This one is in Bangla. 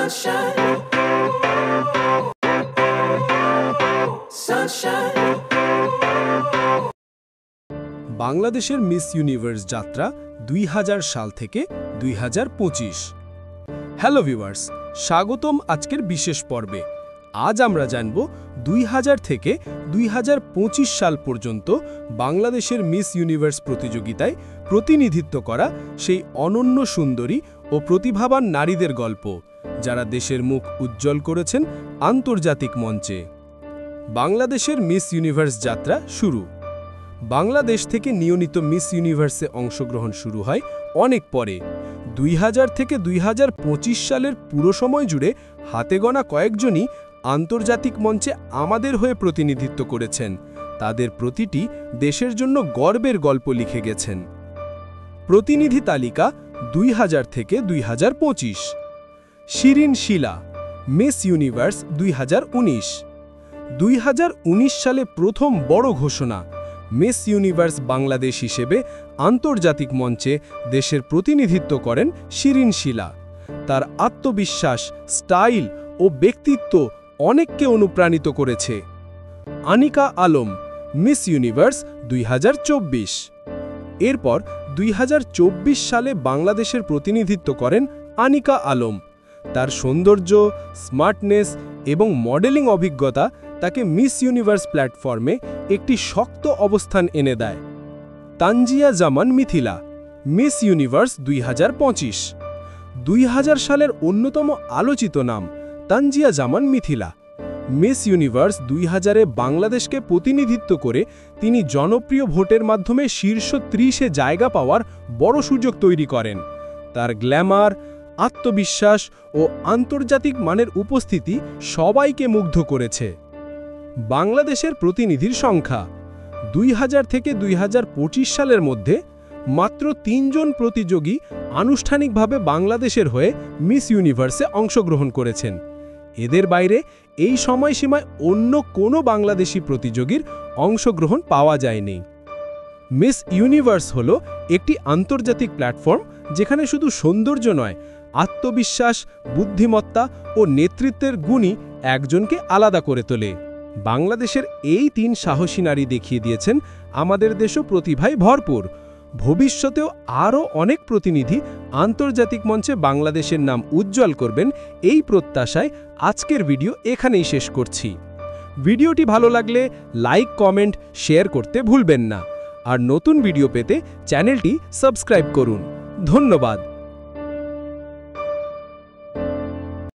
Sunshine. Sunshine. বাংলাদেশের মিস ইউনিভার্স যাত্রা 2000 সাল থেকে 2025। হ্যালো ভিউয়ার্স, স্বাগতম আজকের বিশেষ পর্বে। আজ আমরা জানব 2000 থেকে 2025 সাল পর্যন্ত বাংলাদেশের মিস ইউনিভার্স প্রতিযোগিতায় প্রতিনিধিত্ব করা সেই অনন্য সুন্দরী ও প্রতিভাবান নারীদের গল্প, যারা দেশের মুখ উজ্জ্বল করেছেন আন্তর্জাতিক মঞ্চে। বাংলাদেশের মিস ইউনিভার্স যাত্রা শুরু। বাংলাদেশ থেকে নিয়মিত মিস ইউনিভার্সে অংশগ্রহণ শুরু হয় অনেক পরে। 2000 থেকে 2025 সালের পুরো সময় জুড়ে হাতে গোনা কয়েকজনই আন্তর্জাতিক মঞ্চে আমাদের হয়ে প্রতিনিধিত্ব করেছেন। তাদের প্রতিটি দেশের জন্য গর্বের গল্প লিখে গেছেন। প্রতিনিধি তালিকা 2000 থেকে 2025। শিরিন শিলা, মিস ইউনিভার্স 2019। 2019 সালে প্রথম বড় ঘোষণা, মিস ইউনিভার্স বাংলাদেশ হিসেবে আন্তর্জাতিক মঞ্চে দেশের প্রতিনিধিত্ব করেন শিরিন শিলা। তার আত্মবিশ্বাস, স্টাইল ও ব্যক্তিত্ব অনেককে অনুপ্রাণিত করেছে। Anika Alam, miss universe 2024। এরপর 2024 সালে বাংলাদেশের প্রতিনিধিত্ব করেন আনিকা আলম। তার সৌন্দর্য, স্মার্টনেস এবং মডেলিং অভিজ্ঞতা তাকে মিস ইউনিভার্স প্ল্যাটফর্মে একটি শক্ত অবস্থান এনে দেয়। তানজিয়া জামান মিথিলা, মিস ইউনিভার্স 2025। 2000 সালের অন্যতম আলোচিত নাম তানজিয়া জামান মিথিলা। মিস ইউনিভার্স 2000-এ বাংলাদেশকে প্রতিনিধিত্ব করে তিনি জনপ্রিয় ভোটের মাধ্যমে শীর্ষ 30-এ জায়গা পাওয়ার বড় সুযোগ তৈরি করেন। তার গ্ল্যামার, আত্মবিশ্বাস ও আন্তর্জাতিক মানের উপস্থিতি সবাইকে মুগ্ধ করেছে। বাংলাদেশের প্রতিনিধির সংখ্যা 2000 থেকে 2025 সালের মধ্যে মাত্র 3 জন প্রতিযোগী আনুষ্ঠানিকভাবে বাংলাদেশের হয়ে মিস ইউনিভার্সে অংশগ্রহণ করেছেন। এদের বাইরে এই সময়সীমায় অন্য কোনো বাংলাদেশি প্রতিযোগীর অংশগ্রহণ পাওয়া যায়নি। মিস ইউনিভার্স হল একটি আন্তর্জাতিক প্ল্যাটফর্ম যেখানে শুধু সৌন্দর্য নয়, আত্মবিশ্বাস, বুদ্ধিমত্তা ও নেতৃত্বের গুণই একজনকে আলাদা করে তোলে। বাংলাদেশের এই 3 সাহসী নারী দেখিয়ে দিয়েছেন আমাদের দেশও প্রতিভায় ভরপুর। ভবিষ্যতেও আরও অনেক প্রতিনিধি আন্তর্জাতিক মঞ্চে বাংলাদেশের নাম উজ্জ্বল করবেন, এই প্রত্যাশায় আজকের ভিডিও এখানেই শেষ করছি। ভিডিওটি ভালো লাগলে লাইক, কমেন্ট, শেয়ার করতে ভুলবেন না। আর নতুন ভিডিও পেতে চ্যানেলটি সাবস্ক্রাইব করুন। ধন্যবাদ।